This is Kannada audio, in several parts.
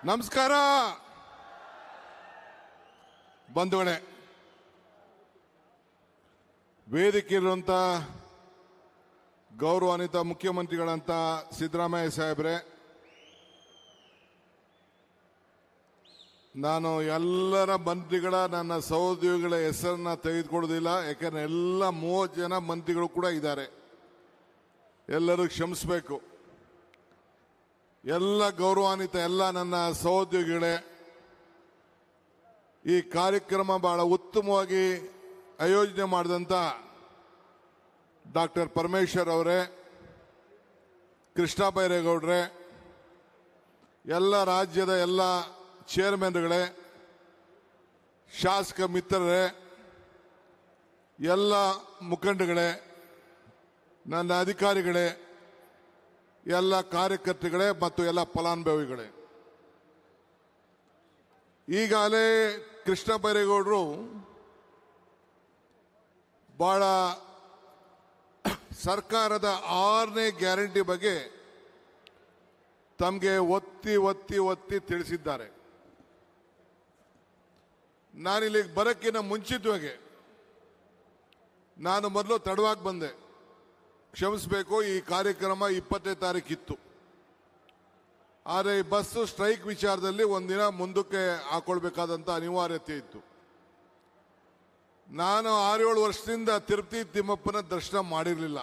ನಮಸ್ಕಾರ ಬಂಧುಗಳೇ, ವೇದಿಕೆಯಿರುವಂತ ಗೌರವಾನ್ವಿತ ಮುಖ್ಯಮಂತ್ರಿಗಳಂತ ಸಿದ್ದರಾಮಯ್ಯ ಸಾಹೇಬ್ರೆ, ನಾನು ಎಲ್ಲರ ಮಂತ್ರಿಗಳ ನನ್ನ ಸಹೋದ್ಯೋಗಿಗಳ ಹೆಸರನ್ನ ತೆಗೆದುಕೊಳ್ಳೋದಿಲ್ಲ. ಯಾಕಂದ್ರೆ ಎಲ್ಲ 30 ಜನ ಮಂತ್ರಿಗಳು ಕೂಡ ಇದ್ದಾರೆ. ಎಲ್ಲರೂ ಕ್ಷಮಿಸಬೇಕು. ಎಲ್ಲ ಗೌರವಾನ್ವಿತ ಎಲ್ಲ ನನ್ನ ಸಹೋದ್ಯೋಗಿಗಳೇ, ಈ ಕಾರ್ಯಕ್ರಮ ಬಹಳ ಉತ್ತಮವಾಗಿ ಆಯೋಜನೆ ಮಾಡಿದಂಥ ಡಾಕ್ಟರ್ ಪರಮೇಶ್ವರ್ ಅವರೇ, ಕೃಷ್ಣ ಬೈರೇಗೌಡ್ರೆ, ಎಲ್ಲ ರಾಜ್ಯದ ಎಲ್ಲ ಚೇರ್ಮನ್ಗಳೇ, ಶಾಸಕ ಮಿತ್ರರೇ, ಎಲ್ಲ ಮುಖಂಡಗಳೇ, ನನ್ನ ಅಧಿಕಾರಿಗಳೇ, ಎಲ್ಲ ಕಾರ್ಯಕರ್ತರುಗಳೇ ಮತ್ತು ಎಲ್ಲ ಫಲಾನುಭವಿಗಳೇ, ಈಗಾಗಲೇ ಕೃಷ್ಣ ಬೈರೇಗೌಡರು ಬಹಳ ಸರ್ಕಾರದ 6ನೇ ಗ್ಯಾರಂಟಿ ಬಗ್ಗೆ ತಮಗೆ ಒತ್ತಿ ತಿಳಿಸಿದ್ದಾರೆ. ನಾನಿಲ್ಲಿಗೆ ಬರೋಕ್ಕಿಂತ ಮುಂಚಿತವಾಗಿ ನಾನು ಮೊದಲು ತಡವಾಗಿ ಬಂದೆ, ಕ್ಷಮಿಸಬೇಕು. ಈ ಕಾರ್ಯಕ್ರಮ 20ನೇ ತಾರೀಕಿತ್ತು. ಆದರೆ ಈ ಬಸ್ಸು ಸ್ಟ್ರೈಕ್ ವಿಚಾರದಲ್ಲಿ ಒಂದಿನ ಮುಂದಕ್ಕೆ ಹಾಕೊಳ್ಬೇಕಾದಂಥ ಅನಿವಾರ್ಯತೆ ಇತ್ತು. ನಾನು 6-7 ವರ್ಷದಿಂದ ತಿರುಪತಿ ತಿಮ್ಮಪ್ಪನ ದರ್ಶನ ಮಾಡಿರಲಿಲ್ಲ.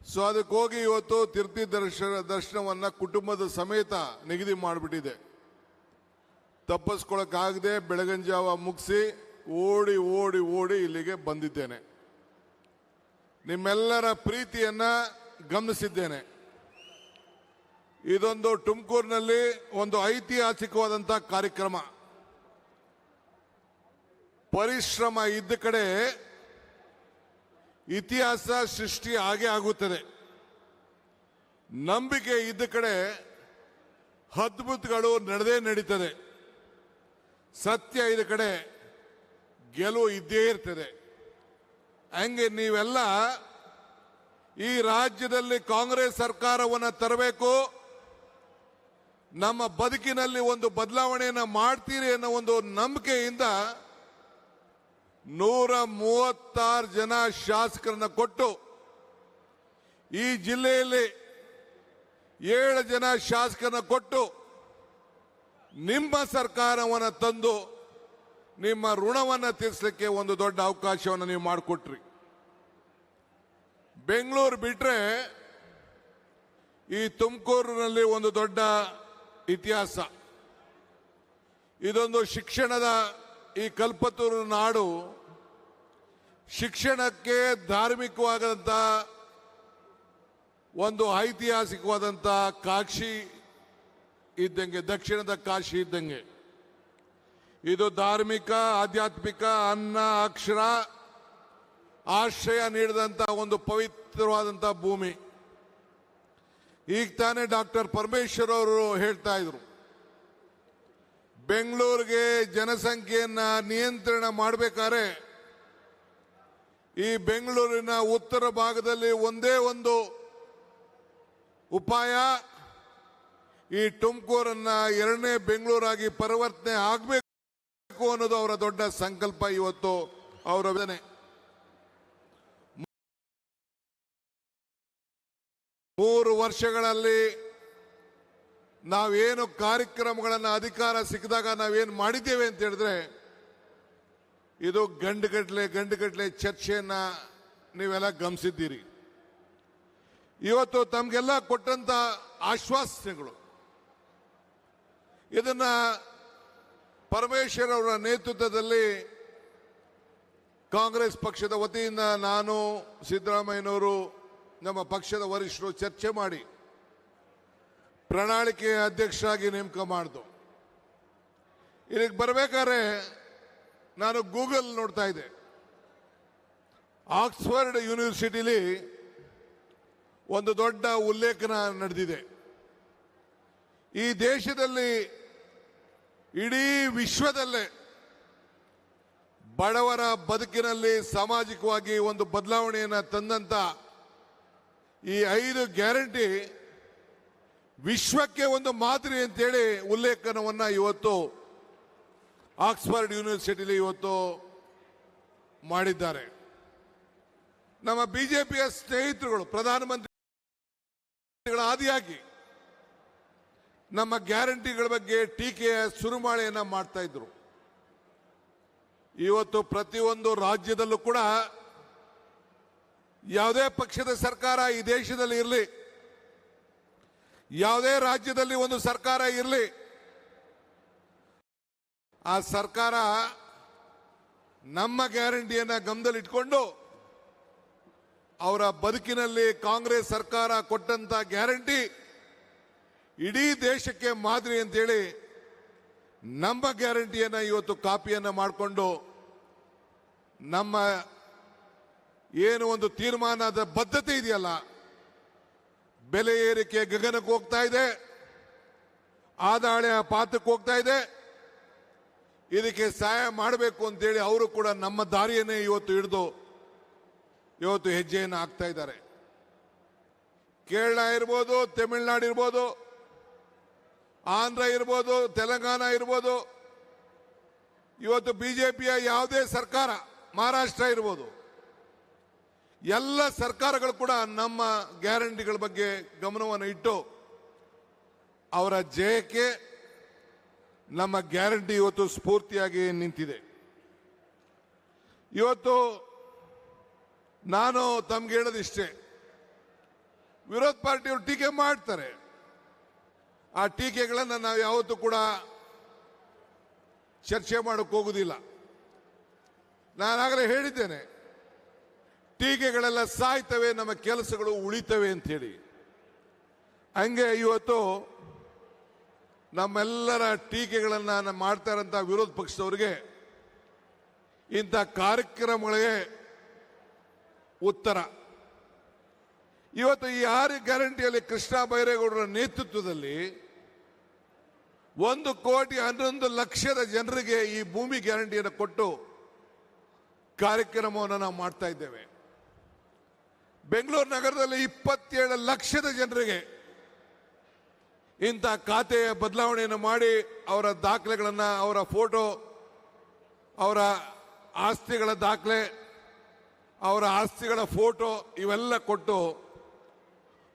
ಸೊ ಅದಕ್ಕೆ ಹೋಗಿ ಇವತ್ತು ತಿರುಪತಿ ದರ್ಶನವನ್ನು ಕುಟುಂಬದ ಸಮೇತ ನಿಗದಿ ಮಾಡಿಬಿಟ್ಟಿದೆ. ತಪ್ಪಿಸ್ಕೊಳ್ಳೋಕ್ಕಾಗದೆ ಬೆಳಗಿನ ಜಾವ ಮುಗಿಸಿ ಓಡಿ ಇಲ್ಲಿಗೆ ಬಂದಿದ್ದೇನೆ. ನಿಮ್ಮೆಲ್ಲರ ಪ್ರೀತಿಯನ್ನ ಗಮನಿಸಿದ್ದೇನೆ. ಇದೊಂದು ತುಮಕೂರಿನಲ್ಲಿ ಒಂದು ಐತಿಹಾಸಿಕವಾದಂಥ ಕಾರ್ಯಕ್ರಮ. ಪರಿಶ್ರಮ ಇದ್ದ ಕಡೆ ಇತಿಹಾಸ ಸೃಷ್ಟಿ ಆಗೇ ಆಗುತ್ತದೆ. ನಂಬಿಕೆ ಇದ್ದ ಕಡೆ ಅದ್ಭುತಗಳು ನಡೀತದೆ. ಸತ್ಯ ಇದ್ದ ಕಡೆ ಗೆಲುವು ಇದ್ದೇ ಇರ್ತದೆ. ಹಂಗೆ ನೀವೆಲ್ಲ ಈ ರಾಜ್ಯದಲ್ಲಿ ಕಾಂಗ್ರೆಸ್ ಸರ್ಕಾರವನ್ನು ತರಬೇಕು, ನಮ್ಮ ಬದುಕಿನಲ್ಲಿ ಒಂದು ಬದಲಾವಣೆಯನ್ನು ಮಾಡ್ತೀರಿ ಅನ್ನೋ ಒಂದು ನಂಬಿಕೆಯಿಂದ 136 ಜನ ಶಾಸಕರನ್ನ ಕೊಟ್ಟು ಈ ಜಿಲ್ಲೆಯಲ್ಲಿ 7 ಜನ ಶಾಸಕರನ್ನ ಕೊಟ್ಟು ನಿಮ್ಮ ಸರ್ಕಾರವನ್ನು ತಂದು ನಿಮ್ಮ ಋಣವನ್ನು ತೀರಿಸಲಿಕ್ಕೆ ಒಂದು ದೊಡ್ಡ ಅವಕಾಶವನ್ನು ನೀವು ಮಾಡಿಕೊಟ್ರಿ. ಬೆಂಗಳೂರು ಬಿಟ್ರೆ ಈ ತುಮಕೂರಿನಲ್ಲಿ ಒಂದು ದೊಡ್ಡ ಇತಿಹಾಸ. ಇದೊಂದು ಶಿಕ್ಷಣದ ಈ ಕಲ್ಪತರು ನಾಡು. ಶಿಕ್ಷಣಕ್ಕೆ ಧಾರ್ಮಿಕವಾದಂಥ ಒಂದು ಐತಿಹಾಸಿಕವಾದಂಥ ಕಾಶಿ ಇದ್ದಂಗೆ, ದಕ್ಷಿಣದ ಕಾಶಿ ಇದ್ದಂಗೆ. ಇದು ಧಾರ್ಮಿಕ, ಆಧ್ಯಾತ್ಮಿಕ, ಅನ್ನ, ಅಕ್ಷರ, ಆಶ್ರಯ ನೀಡಿದಂಥ ಒಂದು ಪವಿತ್ರವಾದಂಥ ಭೂಮಿ. ಈಗ ತಾನೇ ಡಾಕ್ಟರ್ ಪರಮೇಶ್ವರ್ ಅವರು ಹೇಳ್ತಾ ಇದ್ರು, ಬೆಂಗಳೂರಿಗೆ ಜನಸಂಖ್ಯೆಯನ್ನ ನಿಯಂತ್ರಣ ಮಾಡಬೇಕಾದ್ರೆ ಈ ಬೆಂಗಳೂರಿನ ಉತ್ತರ ಭಾಗದಲ್ಲಿ ಒಂದೇ ಒಂದು ಉಪಾಯ, ಈ ತುಮಕೂರನ್ನ 2ನೇ ಬೆಂಗಳೂರಾಗಿ ಪರಿವರ್ತನೆ ಆಗಬೇಕು ಅನ್ನೋದು ಅವರ ದೊಡ್ಡ ಸಂಕಲ್ಪ. ಇವತ್ತು ಅವರ 3 ವರ್ಷಗಳಲ್ಲಿ ನಾವೇನು ಕಾರ್ಯಕ್ರಮಗಳನ್ನು ಅಧಿಕಾರ ಸಿಕ್ಕಿದಾಗ ನಾವೇನು ಮಾಡಿದ್ದೇವೆ ಅಂತ ಹೇಳಿದ್ರೆ, ಇದು ಗಂಡುಗಟ್ಟಲೆ ಚರ್ಚೆಯನ್ನ ನೀವೆಲ್ಲ ಗಮನಿಸಿದ್ದೀರಿ. ಇವತ್ತು ತಮಗೆಲ್ಲ ಕೊಟ್ಟಂತ ಆಶ್ವಾಸನೆಗಳು, ಇದನ್ನ ಪರಮೇಶ್ವರ್ ಅವರ ನೇತೃತ್ವದಲ್ಲಿ ಕಾಂಗ್ರೆಸ್ ಪಕ್ಷದ ವತಿಯಿಂದ ನಾನು, ಸಿದ್ದರಾಮಯ್ಯನವರು, ನಮ್ಮ ಪಕ್ಷದ ವರಿಷ್ಠರು ಚರ್ಚೆ ಮಾಡಿ ಪ್ರಣಾಳಿಕೆಯ ಅಧ್ಯಕ್ಷರಾಗಿ ನೇಮಕ ಮಾಡಿದ್ದು. ಇಲ್ಲಿಗೆ ಬರಬೇಕಾದ್ರೆ ನಾನು ಗೂಗಲ್ ನೋಡ್ತಾ ಇದ್ದೆ. ಆಕ್ಸ್ಫರ್ಡ್ ಯೂನಿವರ್ಸಿಟಿಲಿ ಒಂದು ದೊಡ್ಡ ಉಲ್ಲೇಖನ ನಡೆದಿದೆ. ಈ ದೇಶದಲ್ಲಿ, ಇಡೀ ವಿಶ್ವದಲ್ಲೇ ಬಡವರ ಬದುಕಿನಲ್ಲಿ ಸಾಮಾಜಿಕವಾಗಿ ಒಂದು ಬದಲಾವಣೆಯನ್ನು ತಂದಂತ ಈ 5 ಗ್ಯಾರಂಟಿ ವಿಶ್ವಕ್ಕೆ ಒಂದು ಮಾದರಿ ಅಂತೇಳಿ ಉಲ್ಲೇಖನವನ್ನ ಇವತ್ತು ಆಕ್ಸ್ಫರ್ಡ್ ಯೂನಿವರ್ಸಿಟಿಲಿ ಇವತ್ತು ಮಾಡಿದ್ದಾರೆ. ನಮ್ಮ ಬಿಜೆಪಿಯ ಸ್ನೇಹಿತರುಗಳು ಪ್ರಧಾನಮಂತ್ರಿಗಳ ಆದಿಯಾಗಿ ನಮ್ಮ ಗ್ಯಾರಂಟಿಗಳ ಬಗ್ಗೆ ಟೀಕೆಯ ಸುರುಮಾಳೆಯನ್ನ ಮಾಡ್ತಾ ಇದ್ರು. ಇವತ್ತು ಪ್ರತಿಯೊಂದು ರಾಜ್ಯದಲ್ಲೂ ಕೂಡ ಯಾವುದೇ ಪಕ್ಷದ ಸರ್ಕಾರ ಈ ದೇಶದಲ್ಲಿ ಇರಲಿ, ಯಾವುದೇ ರಾಜ್ಯದಲ್ಲಿ ಒಂದು ಸರ್ಕಾರ ಇರಲಿ, ಆ ಸರ್ಕಾರ ನಮ್ಮ ಗ್ಯಾರಂಟಿಯನ್ನ ಗಮನದಲ್ಲಿಟ್ಕೊಂಡು ಅವರ ಬದುಕಿನಲ್ಲಿ ಕಾಂಗ್ರೆಸ್ ಸರ್ಕಾರ ಕೊಟ್ಟಂತ ಗ್ಯಾರಂಟಿ ಇಡೀ ದೇಶಕ್ಕೆ ಮಾದರಿ ಅಂತೇಳಿ ನಮ್ಮ ಗ್ಯಾರಂಟಿಯನ್ನ ಇವತ್ತು ಕಾಪಿಯನ್ನ ಮಾಡಿಕೊಂಡು ನಮ್ಮ ಏನು ಒಂದು ತೀರ್ಮಾನದ ಬದ್ಧತೆ ಇದೆಯಲ್ಲ, ಬೆಲೆ ಏರಿಕೆ ಗಗನಕ್ಕೆ ಹೋಗ್ತಾ ಇದೆ, ಆದಾಯ ಪಾತಕ್ಕೆ ಹೋಗ್ತಾ ಇದೆ, ಇದಕ್ಕೆ ಸಹಾಯ ಮಾಡಬೇಕು ಅಂತೇಳಿ ಅವರು ಕೂಡ ನಮ್ಮ ದಾರಿಯನ್ನೇ ಇವತ್ತು ಹಿಡಿದು ಇವತ್ತು ಹೆಜ್ಜೆಯನ್ನು ಹಾಕ್ತಾ ಇದ್ದಾರೆ. ಕೇರಳ ಇರ್ಬೋದು, ತಮಿಳುನಾಡು ಇರ್ಬೋದು, ಆಂಧ್ರ ಇರ್ಬೋದು, ತೆಲಂಗಾಣ ಇರ್ಬೋದು, ಇವತ್ತು ಬಿಜೆಪಿಯ ಯಾವುದೇ ಸರ್ಕಾರ, ಮಹಾರಾಷ್ಟ್ರ ಇರ್ಬೋದು, ಎಲ್ಲ ಸರ್ಕಾರಗಳು ಕೂಡ ನಮ್ಮ ಗ್ಯಾರಂಟಿಗಳ ಬಗ್ಗೆ ಗಮನವನ್ನು ಇಟ್ಟು ಅವರ ಜಯಕ್ಕೆ ನಮ್ಮ ಗ್ಯಾರಂಟಿ ಇವತ್ತು ಸ್ಫೂರ್ತಿಯಾಗಿ ನಿಂತಿದೆ. ಇವತ್ತು ನಾನು ತಮ್ಗೆ ಹೇಳೋದಿಷ್ಟೇ, ವಿರೋಧ ಪಾರ್ಟಿಯವರು ಟೀಕೆ ಮಾಡ್ತಾರೆ. ಆ ಟೀಕೆಗಳನ್ನು ನಾವು ಯಾವತ್ತೂ ಕೂಡ ಚರ್ಚೆ ಮಾಡೋಕೆ ಹೋಗುದಿಲ್ಲ. ನಾನಾಗಲೇ ಹೇಳಿದ್ದೇನೆ, ಟೀಕೆಗಳೆಲ್ಲ ಸಾಯ್ತವೆ, ನಮ್ಮ ಕೆಲಸಗಳು ಉಳಿತವೆ ಅಂತ ಹೇಳಿ. ಹಂಗೆ ಇವತ್ತು ನಮ್ಮೆಲ್ಲರ ಟೀಕೆಗಳನ್ನು ಮಾಡ್ತಾ ಇರೋಂಥ ವಿರೋಧ ಪಕ್ಷದವರಿಗೆ ಇಂಥ ಕಾರ್ಯಕ್ರಮಗಳಿಗೆ ಉತ್ತರ. ಇವತ್ತು ಈ 6 ಗ್ಯಾರಂಟಿಯಲ್ಲಿ ಕೃಷ್ಣ ಬೈರೇಗೌಡರ ನೇತೃತ್ವದಲ್ಲಿ 1,11,00,000 ಜನರಿಗೆ ಈ ಭೂಮಿ ಗ್ಯಾರಂಟಿಯನ್ನು ಕೊಟ್ಟು ಕಾರ್ಯಕ್ರಮವನ್ನು ನಾವು ಮಾಡ್ತಾ ಇದ್ದೇವೆ. ಬೆಂಗಳೂರು ನಗರದಲ್ಲಿ 27 ಲಕ್ಷದ ಜನರಿಗೆ ಇಂಥ ಖಾತೆಯ ಬದಲಾವಣೆಯನ್ನು ಮಾಡಿ ಅವರ ದಾಖಲೆಗಳನ್ನು, ಅವರ ಫೋಟೋ, ಅವರ ಆಸ್ತಿಗಳ ದಾಖಲೆ, ಅವರ ಆಸ್ತಿಗಳ ಫೋಟೋ ಇವೆಲ್ಲ ಕೊಟ್ಟು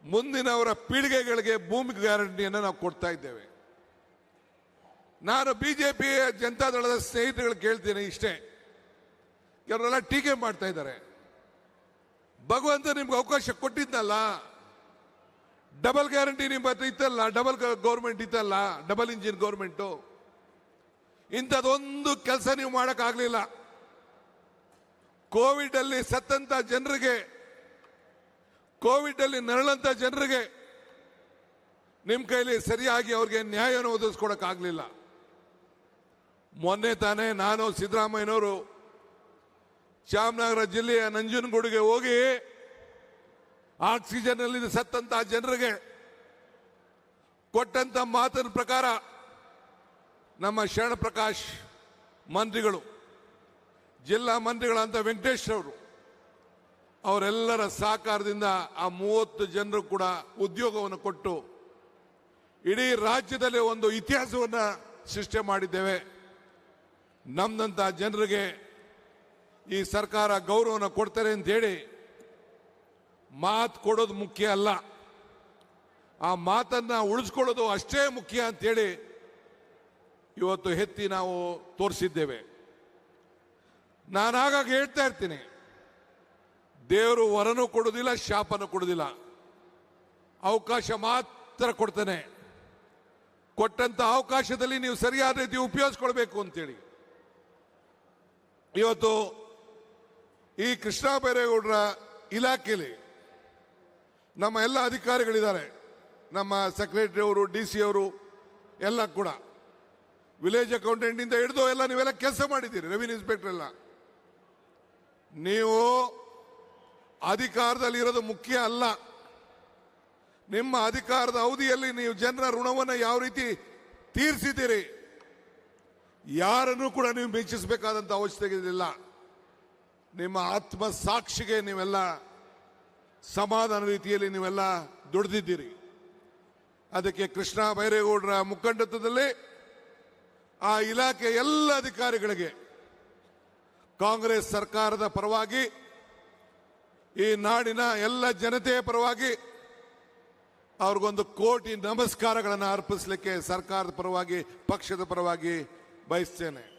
ಮುಂದಿನ ಅವರ ಪೀಳಿಗೆಗಳಿಗೆ ಭೂಮಿ ಗ್ಯಾರಂಟಿಯನ್ನು ನಾವು ಕೊಡ್ತಾ ಇದ್ದೇವೆ. ನಾನು ಬಿಜೆಪಿ ಜನತಾದಳದ ಸ್ನೇಹಿತರುಗಳು ಕೇಳ್ತೀನಿ ಇಷ್ಟೇ, ಕೆಲವರೆಲ್ಲ ಟೀಕೆ ಮಾಡ್ತಾ ಇದ್ದಾರೆ. ಭಗವಂತ ನಿಮ್ಗೆ ಅವಕಾಶ ಕೊಟ್ಟಿದ್ದಲ್ಲ, ಡಬಲ್ ಗ್ಯಾರಂಟಿ ನಿಮ್ಮ ಹತ್ರ ಇತ್ತಲ್ಲ, ಡಬಲ್ ಗೌರ್ಮೆಂಟ್ ಇತ್ತಲ್ಲ, ಡಬಲ್ ಇಂಜಿನ್ ಗೌರ್ಮೆಂಟು, ಇಂಥದ್ದೊಂದು ಕೆಲಸ ನೀವು ಮಾಡೋಕ್ಕಾಗಲಿಲ್ಲ. ಕೋವಿಡ್ ಅಲ್ಲಿ ಸತ್ತಂತ ಜನರಿಗೆ, ಕೋವಿಡ್ ಅಲ್ಲಿ ನರಳಂತ ಜನರಿಗೆ ನಿಮ್ಮ ಕೈಲಿ ಸರಿಯಾಗಿ ಅವ್ರಿಗೆ ನ್ಯಾಯವನ್ನು ಒದಗಿಸ್ಕೊಡಕ್ಕಾಗಲಿಲ್ಲ. ಮೊನ್ನೆ ತಾನೇ ನಾನು ಸಿದ್ದರಾಮಯ್ಯನವರು ಚಾಮರಾಜನಗರ ಜಿಲ್ಲೆಯ ನಂಜನಗೂಡಿಗೆ ಹೋಗಿ ಆಕ್ಸಿಜನ್ ಅಲ್ಲಿ ಸತ್ತಂತ ಜನರಿಗೆ ಕೊಟ್ಟಂತ ಮಾತಿನ ಪ್ರಕಾರ ನಮ್ಮ ಶರಣ ಪ್ರಕಾಶ್ ಮಂತ್ರಿಗಳು, ಜಿಲ್ಲಾ ಮಂತ್ರಿಗಳಂತ ವೆಂಕಟೇಶ್ ಅವರು, ಅವರೆಲ್ಲರ ಸಹಕಾರದಿಂದ ಆ 30 ಜನರು ಕೂಡ ಉದ್ಯೋಗವನ್ನು ಕೊಟ್ಟು ಇಡೀ ರಾಜ್ಯದಲ್ಲಿ ಒಂದು ಇತಿಹಾಸವನ್ನು ಸೃಷ್ಟಿ ಮಾಡಿದ್ದೇವೆ. ನಮ್ದಂತ ಜನರಿಗೆ ಈ ಸರ್ಕಾರ ಗೌರವವನ್ನು ಕೊಡ್ತಾರೆ ಅಂತ ಹೇಳಿ ಮಾತು ಕೊಡೋದು ಮುಖ್ಯ ಅಲ್ಲ, ಆ ಮಾತನ್ನ ಉಳಿಸ್ಕೊಳ್ಳೋದು ಅಷ್ಟೇ ಮುಖ್ಯ ಅಂತೇಳಿ ಇವತ್ತು ಎತ್ತಿ ನಾವು ತೋರಿಸಿದ್ದೇವೆ. ನಾನು ಆಗಾಗ ಹೇಳ್ತಾ ಇರ್ತೀನಿ, ದೇವರು ವರನೂ ಕೊಡೋದಿಲ್ಲ, ಶಾಪನೂ ಕೊಡೋದಿಲ್ಲ, ಅವಕಾಶ ಮಾತ್ರ ಕೊಡ್ತಾನೆ. ಕೊಟ್ಟಂತ ಅವಕಾಶದಲ್ಲಿ ನೀವು ಸರಿಯಾದ ರೀತಿ ಉಪಯೋಗಿಸ್ಕೊಳ್ಬೇಕು ಅಂತೇಳಿ ಇವತ್ತು ಈ ಕೃಷ್ಣ ಬೈರೇಗೌಡರ ಇಲಾಖೆಯಲ್ಲಿ ನಮ್ಮ ಎಲ್ಲ ಅಧಿಕಾರಿಗಳಿದ್ದಾರೆ, ನಮ್ಮ ಸೆಕ್ರೆಟರಿ ಅವರು, DC ಅವರು ಎಲ್ಲ ಕೂಡ, ವಿಲೇಜ್ ಅಕೌಂಟೆಂಟ್ ಇಂದ ಹಿಡಿದು ಎಲ್ಲ ನೀವೆಲ್ಲ ಕೆಲಸ ಮಾಡಿದ್ದೀರಿ, ರೆವಿನ್ಯೂ ಇನ್ಸ್ಪೆಕ್ಟರ್ ಎಲ್ಲ. ನೀವು ಅಧಿಕಾರದಲ್ಲಿ ಇರೋದು ಮುಖ್ಯ ಅಲ್ಲ, ನಿಮ್ಮ ಅಧಿಕಾರದ ಅವಧಿಯಲ್ಲಿ ನೀವು ಜನರ ಋಣವನ್ನು ಯಾವ ರೀತಿ ತೀರಿಸಿದ್ದೀರಿ, ಯಾರನ್ನು ಕೂಡ ನೀವು ಮೆಚ್ಚಿಸಬೇಕಾದಂತ ಅವಶ್ಯಕತೆ ಇಲ್ಲ. ನಿಮ್ಮ ಆತ್ಮ ಸಾಕ್ಷಿಗೆ ನೀವೆಲ್ಲ ಸಮಾಧಾನ ರೀತಿಯಲ್ಲಿ ನೀವೆಲ್ಲ ದುಡಿದಿದ್ದೀರಿ. ಅದಕ್ಕೆ ಕೃಷ್ಣ ಬೈರೇಗೌಡರ ಮುಖಂಡತ್ವದಲ್ಲಿ ಆ ಇಲಾಖೆ ಎಲ್ಲ ಅಧಿಕಾರಿಗಳಿಗೆ ಕಾಂಗ್ರೆಸ್ ಸರ್ಕಾರದ ಪರವಾಗಿ ಈ ನಾಡಿನ ಎಲ್ಲ ಜನತೆಯ ಪರವಾಗಿ ಅವ್ರಿಗೊಂದು ಕೋಟಿ ನಮಸ್ಕಾರಗಳನ್ನು ಅರ್ಪಿಸಲಿಕ್ಕೆ ಸರ್ಕಾರದ ಪರವಾಗಿ ಪಕ್ಷದ ಪರವಾಗಿ ಬಯಸ್ತೇನೆ.